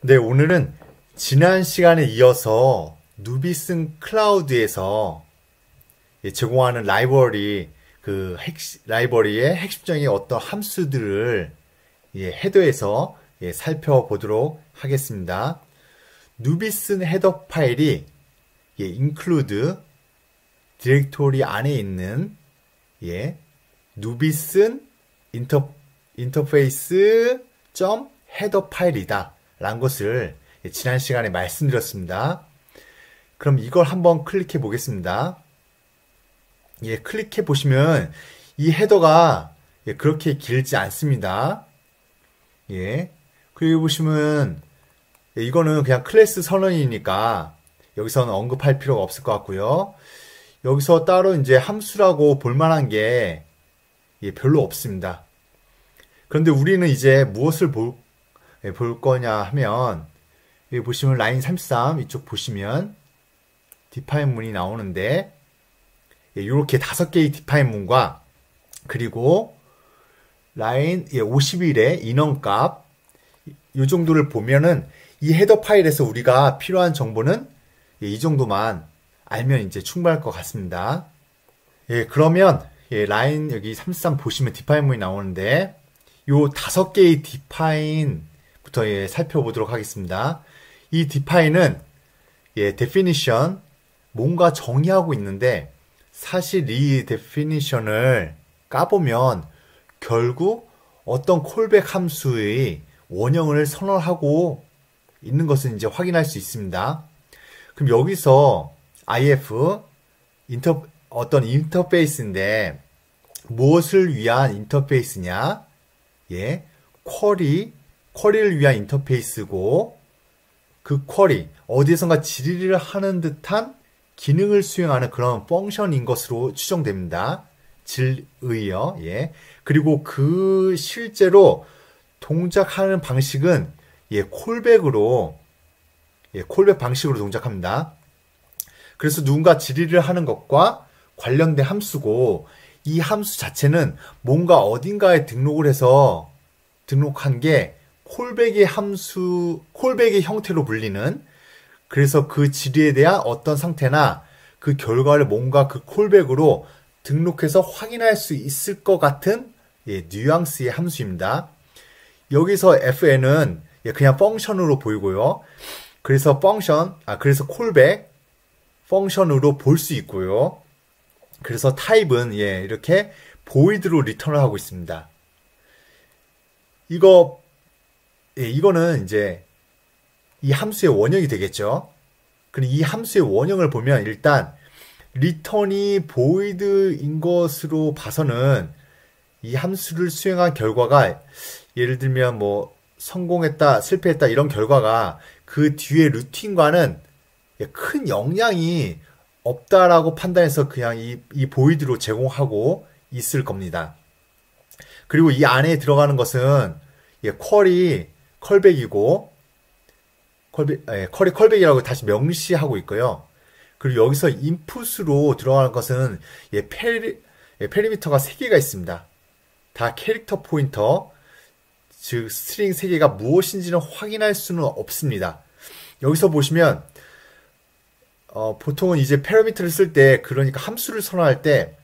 네, 오늘은 지난 시간에 이어서 누비슨 클라우드에서 제공하는 라이브러리의 핵심적인 어떤 함수들을 헤더에서 살펴보도록 하겠습니다. 누비슨 헤더 파일이 include 디렉토리 안에 있는 누비슨 인터페이스 헤더 파일이다 라는 것을 지난 시간에 말씀드렸습니다. 그럼 이걸 한번 클릭해 보겠습니다. 클릭해 보시면 이 헤더가 그렇게 길지 않습니다. 그리고 보시면 이거는 그냥 클래스 선언이니까 여기서는 언급할 필요가 없을 것 같고요. 여기서 따로 이제 함수라고 볼만한 게 별로 없습니다. 그런데 우리는 이제 무엇을 볼 거냐 하면 여기 보시면 라인 33 이쪽 보시면 디파인 문이 나오는데 이렇게 5개의 디파인 문과 그리고 라인 51의 인원값 이 정도를 보면은 이 헤더 파일에서 우리가 필요한 정보는 이 정도만 알면 이제 충분할 것 같습니다. 그러면 라인 여기 33 보시면 디파인 문이 나오는데 요 5개의 디파인부터 살펴보도록 하겠습니다. 이 디파인은 definition 뭔가 정의하고 있는데 사실 이 definition을 까보면 결국 어떤 콜백 함수의 원형을 선언하고 있는 것을 이제 확인할 수 있습니다. 그럼 여기서 if 어떤 인터페이스인데 무엇을 위한 인터페이스냐? 쿼리를 위한 인터페이스고 그 쿼리 어디선가 질의를 하는 듯한 기능을 수행하는 그런 펑션인 것으로 추정됩니다. 질의요. 그리고 그 실제로 동작하는 방식은 콜백 방식으로 동작합니다. 그래서 누군가 질의를 하는 것과 관련된 함수고 이 함수 자체는 뭔가 어딘가에 등록한 게 콜백의 형태로 불리는 그래서 그 질의에 대한 어떤 상태나 그 결과를 뭔가 그 콜백으로 등록해서 확인할 수 있을 것 같은 뉘앙스의 함수입니다. 여기서 fn은 그냥 펑션으로 보이고요. 그래서 그래서 콜백 펑션으로 볼 수 있고요. 그래서 타입은 이렇게 void로 리턴을 하고 있습니다. 이거는 이제 이 함수의 원형이 되겠죠. 그리고 이 함수의 원형을 보면 일단 리턴이 void인 것으로 봐서는 이 함수를 수행한 결과가 예를 들면 뭐 성공했다, 실패했다 이런 결과가 그 뒤에 루틴과는 큰 영향이 없다라고 판단해서 그냥 이 void로 제공하고 있을 겁니다. 그리고 이 안에 들어가는 것은 쿼리 컬백이고 쿼리 컬백이라고 다시 명시하고 있고요. 그리고 여기서 인풋으로 들어가는 것은 페리미터가 3개가 있습니다. 다 캐릭터 포인터, 즉 스트링 3개가 무엇인지는 확인할 수는 없습니다. 여기서 보시면 보통은 이제 패러미터를 쓸 때 그러니까 함수를 선언할 때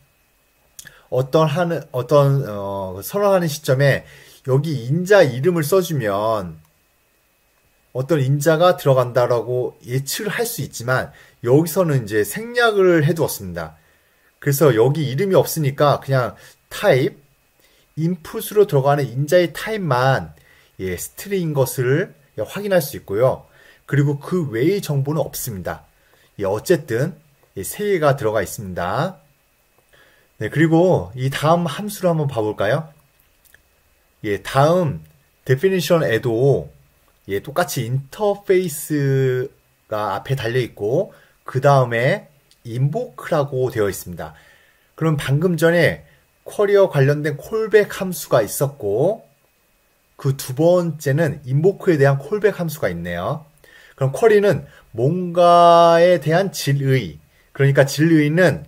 선언하는 시점에 여기 인자 이름을 써주면 어떤 인자가 들어간다라고 예측을 할 수 있지만 여기서는 이제 생략을 해두었습니다. 그래서 여기 이름이 없으니까 그냥 타입, 인풋으로 들어가는 인자의 타입만 스트링인 것을 확인할 수 있고요. 그리고 그 외의 정보는 없습니다. 어쨌든 3개가 들어가 있습니다. 그리고 이 다음 함수를 한번 봐볼까요? 다음 definition에도 똑같이 인터페이스가 앞에 달려있고 그 다음에 invoke라고 되어 있습니다. 그럼 방금 전에 쿼리와 관련된 콜백 함수가 있었고 그 두 번째는 invoke에 대한 콜백 함수가 있네요. 그럼 쿼리는 뭔가에 대한 질의, 그러니까 질의는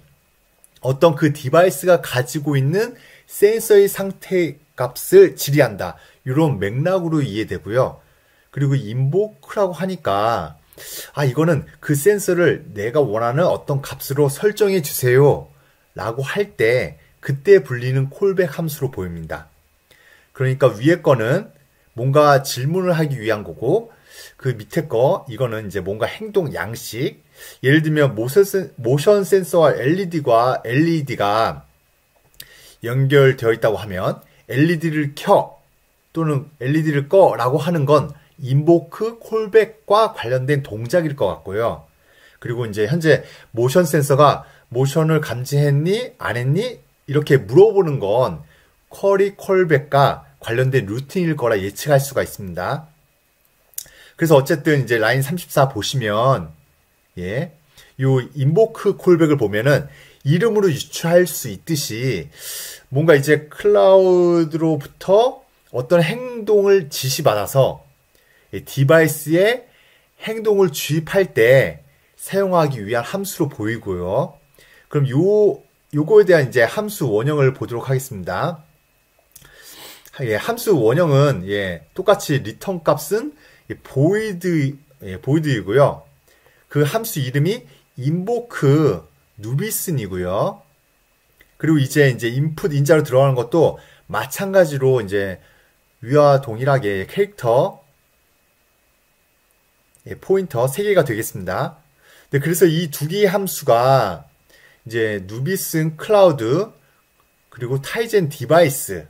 어떤 그 디바이스가 가지고 있는 센서의 상태 값을 질의한다. 이런 맥락으로 이해되고요. 그리고 invoke라고 하니까 이거는 그 센서를 내가 원하는 어떤 값으로 설정해 주세요 라고 할 때 그때 불리는 콜백 함수로 보입니다. 그러니까 위에 거는 뭔가 질문을 하기 위한 거고 그 밑에 거 이거는 이제 뭔가 행동 양식, 예를 들면 모션 센서와 LED가 연결되어 있다고 하면 LED를 켜 또는 LED를 꺼 라고 하는 건 인보크 콜백과 관련된 동작일 것 같고요. 그리고 이제 현재 모션 센서가 모션을 감지했니? 안 했니? 이렇게 물어보는 건 쿼리 콜백과 관련된 루틴일 거라 예측할 수가 있습니다. 그래서 어쨌든 이제 라인 34 보시면 요 인보크 콜백을 보면은 이름으로 유추할 수 있듯이 뭔가 이제 클라우드로부터 어떤 행동을 지시받아서 디바이스에 행동을 주입할 때 사용하기 위한 함수로 보이고요. 그럼 요거에 대한 이제 함수 원형을 보도록 하겠습니다. 함수 원형은 똑같이 리턴 값은 void이고요. 그 함수 이름이 invoke nubisun이고요. 그리고 이제 input 인자로 들어가는 것도 마찬가지로 이제 위와 동일하게 캐릭터 포인터 3개가 되겠습니다. 그래서 이 두 개의 함수가 이제 누비슨 클라우드 그리고 타이젠 디바이스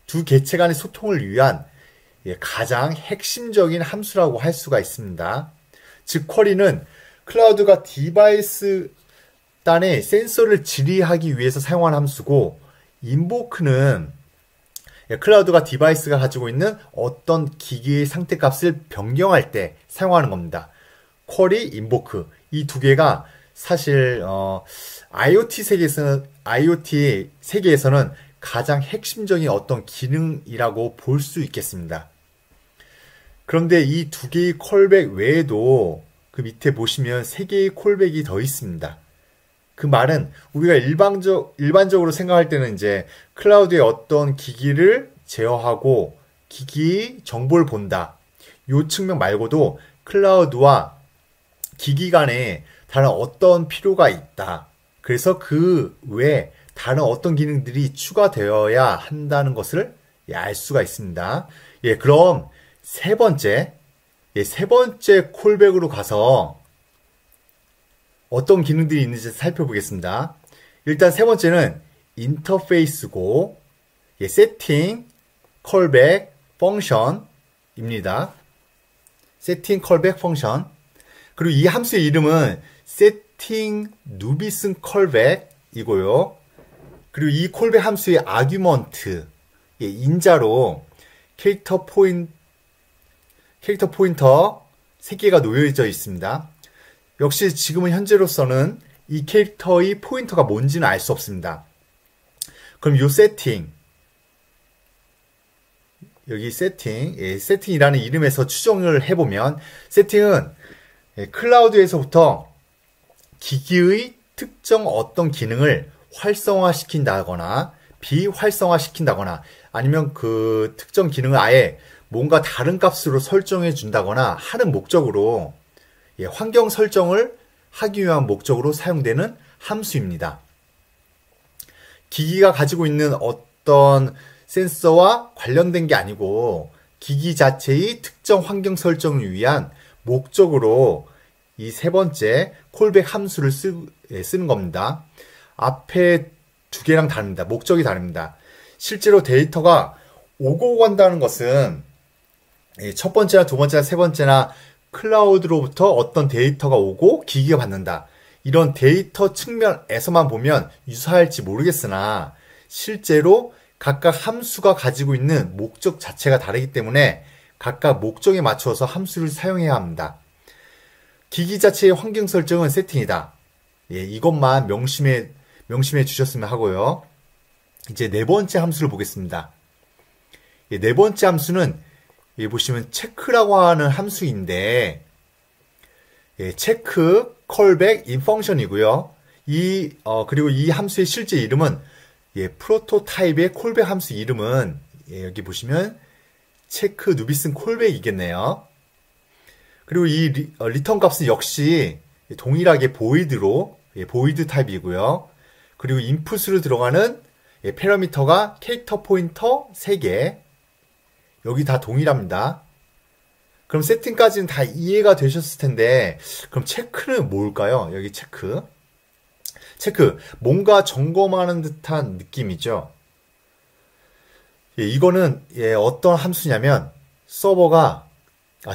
두 개체 간의 소통을 위한 가장 핵심적인 함수라고 할 수가 있습니다. 즉 쿼리는 클라우드가 디바이스 단에 센서를 질의하기 위해서 사용하는 함수고 인보크는 클라우드가 디바이스가 가지고 있는 어떤 기기의 상태값을 변경할 때 사용하는 겁니다. 쿼리, 인보크 이 두 개가 사실 IoT 세계에서는 가장 핵심적인 어떤 기능이라고 볼 수 있겠습니다. 그런데 이 두 개의 콜백 외에도 그 밑에 보시면 3개의 콜백이 더 있습니다. 그 말은 우리가 일반적으로 생각할 때는 이제 클라우드의 어떤 기기를 제어하고 기기 정보를 본다. 이 측면 말고도 클라우드와 기기 간에 다른 어떤 필요가 있다. 그래서 그 외에 다른 어떤 기능들이 추가되어야 한다는 것을 알 수가 있습니다. 그럼 세 번째 콜백으로 가서 어떤 기능들이 있는지 살펴보겠습니다. 일단 세 번째는 인터페이스고 세팅, 콜백, 펑션입니다. 세팅, 콜백, 펑션. 그리고 이 함수의 이름은 세팅 누비슨 콜백이고요. 그리고 이 콜백 함수의 아규먼트, 인자로 캐릭터 포인터 3개가 놓여져 있습니다. 역시 지금은 현재로서는 이 캐릭터의 포인터가 뭔지는 알 수 없습니다. 그럼 이 세팅, 여기 세팅이라는 이름에서 추정을 해보면 세팅은 클라우드에서부터 기기의 특정 어떤 기능을 활성화시킨다거나 비활성화시킨다거나 아니면 그 특정 기능을 아예 뭔가 다른 값으로 설정해 준다거나 하는 목적으로 환경 설정을 하기 위한 목적으로 사용되는 함수입니다. 기기가 가지고 있는 어떤 센서와 관련된 게 아니고 기기 자체의 특정 환경 설정을 위한 목적으로 이 세 번째 콜백 함수를 쓰는 겁니다. 앞에 두 개랑 다릅니다. 목적이 다릅니다. 실제로 데이터가 오고 간다는 것은 첫 번째나 두 번째나 세 번째나 클라우드로부터 어떤 데이터가 오고 기기가 받는다. 이런 데이터 측면에서만 보면 유사할지 모르겠으나 실제로 각각 함수가 가지고 있는 목적 자체가 다르기 때문에 각각 목적에 맞춰서 함수를 사용해야 합니다. 기기 자체의 환경 설정은 세팅이다. 이것만 명심해 주셨으면 하고요. 이제 네 번째 함수를 보겠습니다. 네 번째 함수는 여기 보시면 체크라고 하는 함수인데 체크, 콜백, 인펑션이고요. 그리고 이 함수의 실제 이름은 프로토타입의 콜백 함수 이름은 여기 보시면 체크 누비슨 콜백이겠네요. 그리고 이 리턴 값은 역시 동일하게 보이드로, 보이드 타입이고요. 그리고 인풋으로 들어가는 패러미터가 캐릭터 포인터 3개. 여기 다 동일합니다. 그럼 세팅까지는 다 이해가 되셨을 텐데, 그럼 체크는 뭘까요? 여기 체크. 체크, 뭔가 점검하는 듯한 느낌이죠. 이거는 어떤 함수냐면 서버가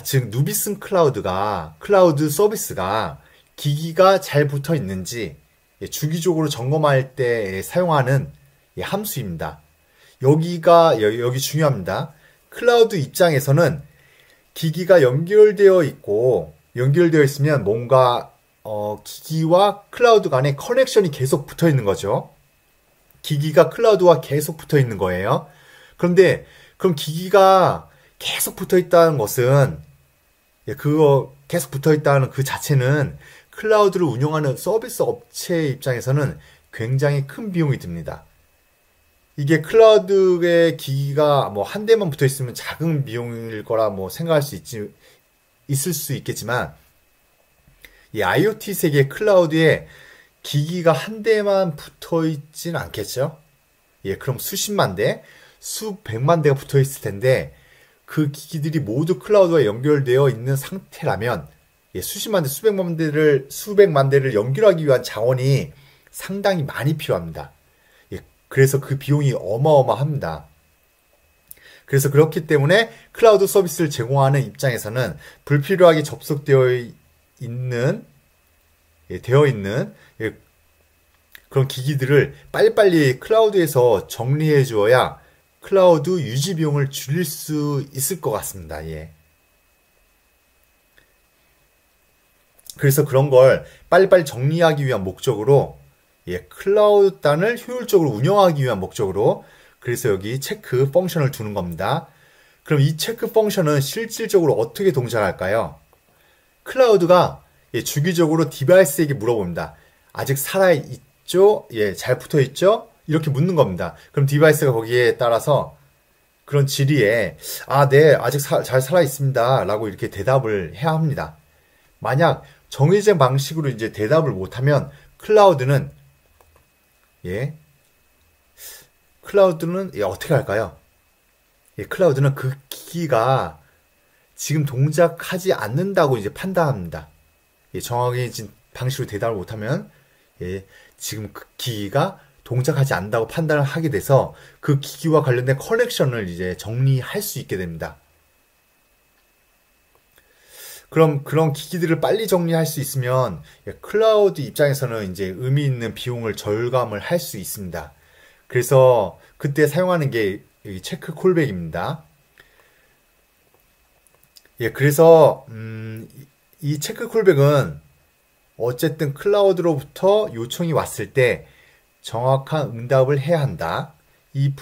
즉 누비슨 클라우드 서비스가 기기가 잘 붙어 있는지 주기적으로 점검할 때 사용하는 함수입니다. 여기 중요합니다. 클라우드 입장에서는 기기가 연결되어 있으면 뭔가 기기와 클라우드 간에 커넥션이 계속 붙어 있는 거죠. 기기가 클라우드와 계속 붙어 있는 거예요. 그런데 그럼 기기가 계속 붙어 있다는 것은 계속 붙어 있다는 그 자체는 클라우드를 운영하는 서비스 업체 입장에서는 굉장히 큰 비용이 듭니다. 이게 클라우드의 기기가 뭐 한 대만 붙어 있으면 작은 비용일 거라 뭐 생각할 수 있을 수 있겠지만 이 IoT 세계 클라우드에 기기가 한 대만 붙어 있진 않겠죠? 그럼 수십만 대, 수백만 대가 붙어 있을 텐데 그 기기들이 모두 클라우드와 연결되어 있는 상태라면 수십만 대, 수백만 대를 연결하기 위한 자원이 상당히 많이 필요합니다. 그래서 그 비용이 어마어마합니다. 그래서 그렇기 때문에 클라우드 서비스를 제공하는 입장에서는 불필요하게 접속되어 있는 그런 기기들을 빨리빨리 클라우드에서 정리해 주어야 클라우드 유지 비용을 줄일 수 있을 것 같습니다. 그래서 그런 걸 빨리빨리 정리하기 위한 목적으로 클라우드단을 효율적으로 운영하기 위한 목적으로 그래서 여기 체크 펑션을 두는 겁니다. 그럼 이 체크 펑션은 실질적으로 어떻게 동작할까요? 클라우드가 주기적으로 디바이스에게 물어봅니다. 아직 살아있죠? 잘 붙어있죠? 이렇게 묻는 겁니다. 그럼 디바이스가 거기에 따라서 그런 질의에 네, 아직 잘 살아있습니다. 라고 이렇게 대답을 해야 합니다. 만약 정해진 방식으로 이제 대답을 못하면 클라우드는 어떻게 할까요? 클라우드는 그 기기가 지금 동작하지 않는다고 이제 판단합니다. 정확해진 방식으로 대답을 못하면 지금 그 기기가 동작하지 않는다고 판단을 하게 돼서 그 기기와 관련된 커넥션을 이제 정리할 수 있게 됩니다. 그럼 그런 기기들을 빨리 정리할 수 있으면 클라우드 입장에서는 이제 의미 있는 비용을 절감을 할 수 있습니다. 그래서 그때 사용하는 게 체크 콜백입니다. 그래서 이 체크 콜백은 어쨌든 클라우드로부터 요청이 왔을 때 정확한 응답을 해야 한다. 이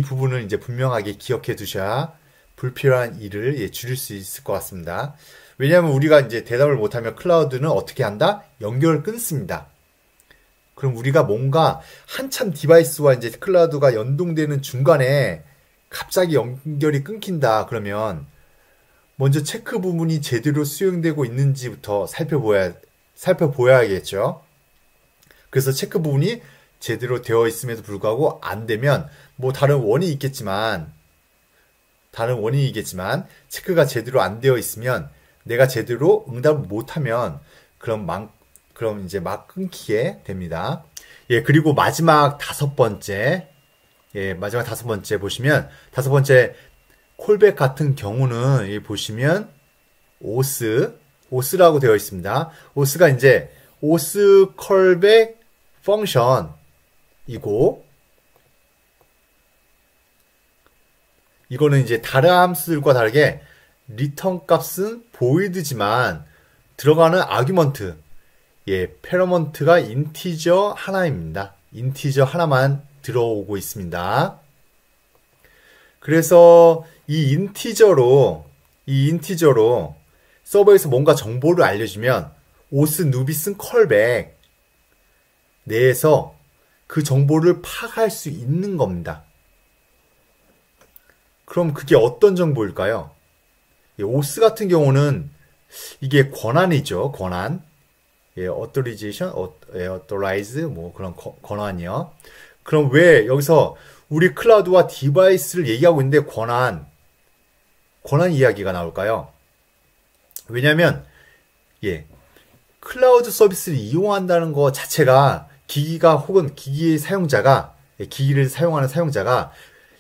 부분을 이제 분명하게 기억해 두셔야 불필요한 일을 줄일 수 있을 것 같습니다. 왜냐하면 우리가 이제 대답을 못하면 클라우드는 어떻게 한다? 연결을 끊습니다. 그럼 우리가 뭔가 한참 디바이스와 이제 클라우드가 연동되는 중간에 갑자기 연결이 끊긴다. 그러면 먼저 체크 부분이 제대로 수행되고 있는지부터 살펴보야겠죠. 그래서 체크 부분이 제대로 되어 있음에도 불구하고 안 되면 뭐 다른 원인이 있겠지만 체크가 제대로 안 되어 있으면 내가 제대로 응답을 못하면 그럼 이제 막 끊기게 됩니다. 그리고 마지막 다섯 번째 보시면 다섯 번째 콜백 같은 경우는 여기 보시면 오스라고 되어 있습니다. 오스가 이제 오스 콜백 펑션이고 이거는 이제 다른 함수들과 다르게 리턴 값은 보이드지만 들어가는 아규먼트 패러먼트가 인티저 하나입니다. 인티저 하나만 들어오고 있습니다. 그래서 이 인티저로 서버에서 뭔가 정보를 알려주면 오스 누비슨 컬백 내에서 그 정보를 파악할 수 있는 겁니다. 그럼 그게 어떤 정보일까요? 오스 같은 경우는 이게 권한이죠. 권한. authorization, authorize, 뭐 그런 권한이요. 그럼 왜 여기서 우리 클라우드와 디바이스를 얘기하고 있는데 권한 이야기가 나올까요? 왜냐면, 클라우드 서비스를 이용한다는 것 자체가 기기가 혹은 기기의 사용자가, 기기를 사용하는 사용자가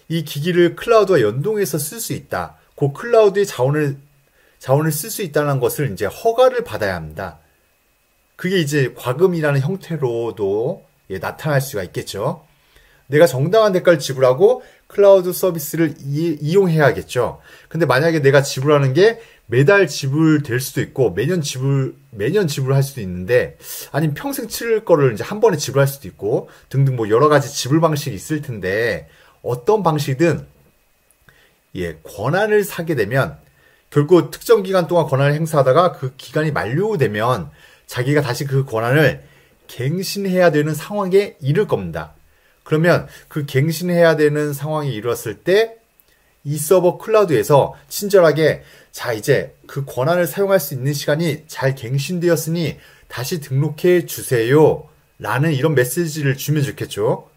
이 기기를 클라우드와 연동해서 쓸 수 있다. 그 클라우드의 자원을 쓸 수 있다는 것을 이제 허가를 받아야 합니다. 그게 이제 과금이라는 형태로도 나타날 수가 있겠죠. 내가 정당한 대가를 지불하고 클라우드 서비스를 이용해야겠죠. 근데 만약에 내가 지불하는 게 매달 지불될 수도 있고 매년 지불할 수도 있는데 아니면 평생 치를 거를 이제 한 번에 지불할 수도 있고 등등 뭐 여러 가지 지불 방식이 있을 텐데 어떤 방식이든 권한을 사게 되면 결국 특정 기간 동안 권한을 행사하다가 그 기간이 만료되면 자기가 다시 그 권한을 갱신해야 되는 상황에 이를 겁니다. 그러면 그 갱신해야 되는 상황이 이루어졌을 때 이 서버 클라우드에서 친절하게 자 이제 그 권한을 사용할 수 있는 시간이 잘 갱신되었으니 다시 등록해 주세요 라는 이런 메시지를 주면 좋겠죠.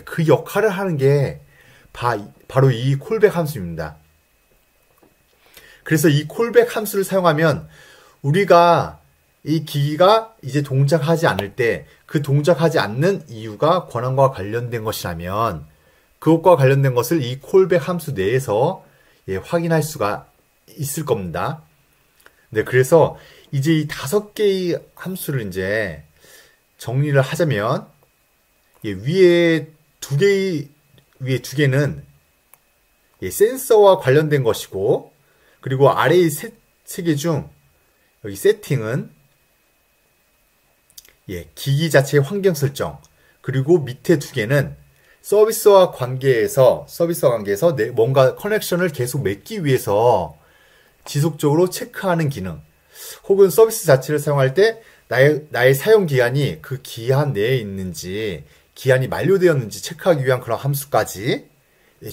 그 역할을 하는 게 바로 이 콜백 함수입니다. 그래서 이 콜백 함수를 사용하면 우리가 이 기기가 이제 동작하지 않을 때 그 동작하지 않는 이유가 권한과 관련된 것이라면 그것과 관련된 것을 이 콜백 함수 내에서 확인할 수가 있을 겁니다. 네, 그래서 이제 이 5개의 함수를 이제 정리를 하자면 위에 두 개는 센서와 관련된 것이고 그리고 아래의 세 개 중 여기 세팅은 기기 자체의 환경 설정 그리고 밑에 2개는 서비스와 관계에서 뭔가 커넥션을 계속 맺기 위해서 지속적으로 체크하는 기능 혹은 서비스 자체를 사용할 때 나의 사용 기한이 그 기한 내에 있는지 기한이 만료되었는지 체크하기 위한 그런 함수까지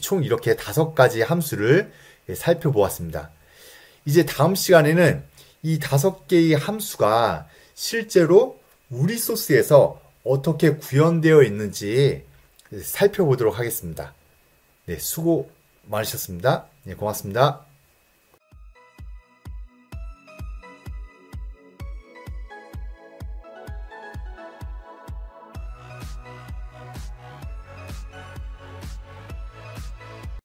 총 이렇게 5가지 함수를 살펴보았습니다. 이제 다음 시간에는 이 5개의 함수가 실제로 우리 소스에서 어떻게 구현되어 있는지 살펴보도록 하겠습니다. 네, 수고 많으셨습니다. 네, 고맙습니다.